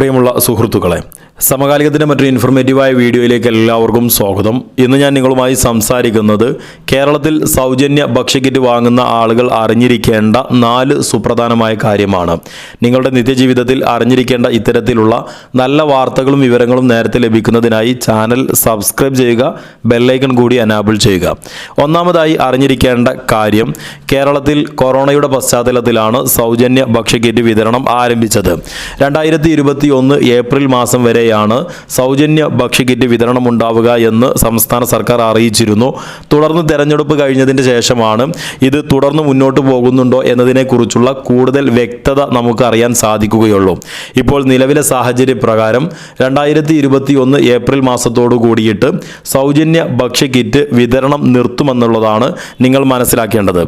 പ്രിയമുള്ള സുഹൃത്തുക്കളെ, സമകാലികത്തിൻ്റെ മറ്റൊരു ഇൻഫോർമേറ്റീവായ വീഡിയോയിലേക്ക് എല്ലാവർക്കും സ്വാഗതം. ഇന്ന് ഞാൻ നിങ്ങളുമായി സംസാരിക്കുന്നത് കേരളത്തിൽ സൗജന്യ ഭക്ഷ്യക്കിറ്റ് വാങ്ങുന്ന ആളുകൾ അറിഞ്ഞിരിക്കേണ്ട 4 സുപ്രധാനമായ കാര്യമാണ്. നിങ്ങളുടെ നിത്യജീവിതത്തിൽ അറിഞ്ഞിരിക്കേണ്ട ഇത്തരത്തിലുള്ള നല്ല വാർത്തകളും വിവരങ്ങളും നേരത്തെ ലഭിക്കുന്നതിനായി ചാനൽ സബ്സ്ക്രൈബ് ചെയ്യുക, ബെല്ലൈക്കൺ കൂടി എനാബിൾ ചെയ്യുക. ഒന്നാമതായി അറിഞ്ഞിരിക്കേണ്ട കാര്യം, കേരളത്തിൽ കൊറോണയുടെ പശ്ചാത്തലത്തിലാണ് സൗജന്യ ഭക്ഷ്യക്കിറ്റ് വിതരണം ആരംഭിച്ചത്. 2021 ഏപ്രിൽ മാസം വരെയാണ് സൗജന്യ ഭക്ഷ്യക്കിറ്റ് വിതരണം ഉണ്ടാവുക എന്ന് സംസ്ഥാന സർക്കാർ അറിയിച്ചിരുന്നു. തുടർന്ന് തെരഞ്ഞെടുപ്പ് കഴിഞ്ഞതിന് ശേഷമാണ് ഇത് തുടർന്ന് മുന്നോട്ട് പോകുന്നുണ്ടോ എന്നതിനെക്കുറിച്ചുള്ള കൂടുതൽ വ്യക്തത നമുക്ക് അറിയാൻ സാധിക്കുകയുള്ളൂ. ഇപ്പോൾ നിലവിലെ സാഹചര്യപ്രകാരം 2021 ഏപ്രിൽ മാസത്തോടു കൂടിയിട്ട് സൗജന്യ ഭക്ഷ്യക്കിറ്റ് വിതരണം നിർത്തുമെന്നുള്ളതാണ് നിങ്ങൾ മനസ്സിലാക്കേണ്ടത്.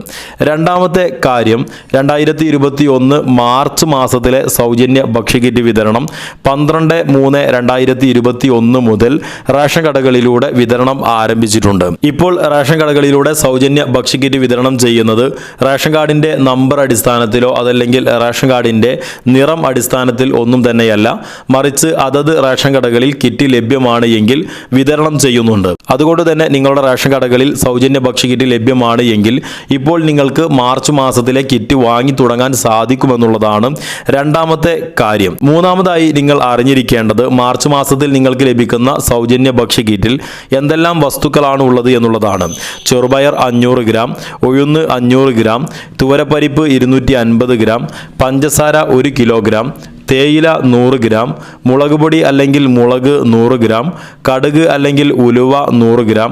രണ്ടാമത്തെ കാര്യം, 2021 മാർച്ച് മാസത്തിലെ സൗജന്യ ഭക്ഷ്യക്കിറ്റ് വിതരണം 12/3/2021 മുതൽ റേഷൻ കടകളിലൂടെ വിതരണം ആരംഭിച്ചിട്ടുണ്ട്. ഇപ്പോൾ റേഷൻ കടകളിലൂടെ സൗജന്യ ഭക്ഷ്യക്കിറ്റ് വിതരണം ചെയ്യുന്നത് റേഷൻ കാർഡിൻ്റെ നമ്പർ അടിസ്ഥാനത്തിലോ അതല്ലെങ്കിൽ റേഷൻ കാർഡിൻ്റെ നിറം അടിസ്ഥാനത്തിൽ ഒന്നും തന്നെയല്ല, മറിച്ച് അതത് റേഷൻ കടകളിൽ കിറ്റ് ലഭ്യമാണ് എങ്കിൽ വിതരണം ചെയ്യുന്നുണ്ട്. അതുകൊണ്ട് തന്നെ നിങ്ങളുടെ റേഷൻ കടകളിൽ സൗജന്യ ഭക്ഷ്യക്കിറ്റ് ലഭ്യമാണ് എങ്കിൽ ഇപ്പോൾ നിങ്ങൾക്ക് മാർച്ച് മാസത്തിലെ കിറ്റ് വാങ്ങി തുടങ്ങാൻ സാധിക്കുമെന്നുള്ളതാണ് രണ്ടാമത്തെ കാര്യം. മൂന്നാമതായി നിങ്ങൾ അറിഞ്ഞിരിക്കേണ്ടത്, മാർച്ച് മാസത്തിൽ നിങ്ങൾക്ക് ലഭിക്കുന്ന സൗജന്യ ഭക്ഷ്യക്കിറ്റിൽ എന്തെല്ലാം വസ്തുക്കളാണ് ഉള്ളത് എന്നുള്ളതാണ്. ചെറുപയർ 500 ഗ്രാം, ഉഴുന്ന് 500 ഗ്രാം, തുവരപ്പരിപ്പ് 250 ഗ്രാം, പഞ്ചസാര 1 കിലോഗ്രാം, തേയില 100 ഗ്രാം, മുളക് പൊടി അല്ലെങ്കിൽ മുളക് 100 ഗ്രാം, കടുക് അല്ലെങ്കിൽ ഉലുവ 100 ഗ്രാം,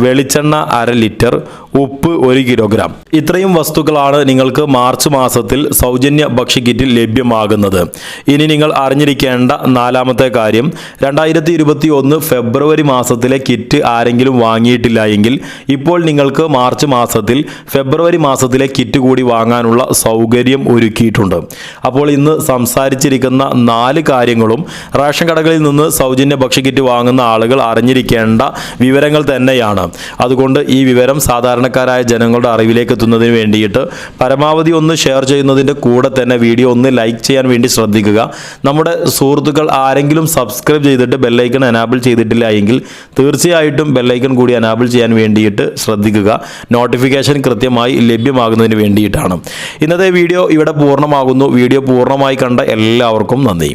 വെളിച്ചെണ്ണ 1/2 ലിറ്റർ, ഉപ്പ് 1 കിലോഗ്രാം. ഇത്രയും വസ്തുക്കളാണ് നിങ്ങൾക്ക് മാർച്ച് മാസത്തിൽ സൗജന്യ ഭക്ഷ്യക്കിറ്റിൽ ലഭ്യമാകുന്നത്. ഇനി നിങ്ങൾ അറിഞ്ഞിരിക്കേണ്ട നാലാമത്തെ കാര്യം, 2021 ഫെബ്രുവരി മാസത്തിലെ കിറ്റ് ആരെങ്കിലും വാങ്ങിയിട്ടില്ല എങ്കിൽ ഇപ്പോൾ നിങ്ങൾക്ക് മാർച്ച് മാസത്തിൽ ഫെബ്രുവരി മാസത്തിലെ കിറ്റ് കൂടി വാങ്ങാനുള്ള സൗകര്യം ഒരുക്കിയിട്ടുണ്ട്. അപ്പോൾ ഇന്ന് സംസാരിച്ചിരിക്കുന്ന 4 കാര്യങ്ങളും റേഷൻ കടകളിൽ നിന്ന് സൗജന്യ ഭക്ഷ്യക്കിറ്റ് വാങ്ങുന്ന ആളുകൾ അറിഞ്ഞിരിക്കേണ്ട വിവരങ്ങൾ തന്നെയാണ്. അതുകൊണ്ട് ഈ വിവരം സാധാരണക്കാരായ ജനങ്ങളുടെ അറിവിലേക്ക് എത്തുന്നതിന് വേണ്ടിയിട്ട് പരമാവധി ഒന്ന് ഷെയർ ചെയ്യുന്നതിൻ്റെ കൂടെ തന്നെ വീഡിയോ ഒന്ന് ലൈക്ക് ചെയ്യാൻ വേണ്ടി ശ്രദ്ധിക്കുക. നമ്മുടെ സുഹൃത്തുക്കൾ ആരെങ്കിലും സബ്സ്ക്രൈബ് ചെയ്തിട്ട് ബെല്ലൈക്കൺ എനാബിൾ ചെയ്തിട്ടില്ല എങ്കിൽ തീർച്ചയായിട്ടും ബെല്ലൈക്കൺ കൂടി എനാബിൾ ചെയ്യാൻ വേണ്ടിയിട്ട് ശ്രദ്ധിക്കുക. നോട്ടിഫിക്കേഷൻ കൃത്യമായി ലഭ്യമാകുന്നതിന് വേണ്ടിയിട്ടാണ്. ഇന്നത്തെ വീഡിയോ ഇവിടെ പൂർണ്ണമാകുന്നു. വീഡിയോ പൂർണ്ണമായി കണ്ട എല്ലാവർക്കും നന്ദി.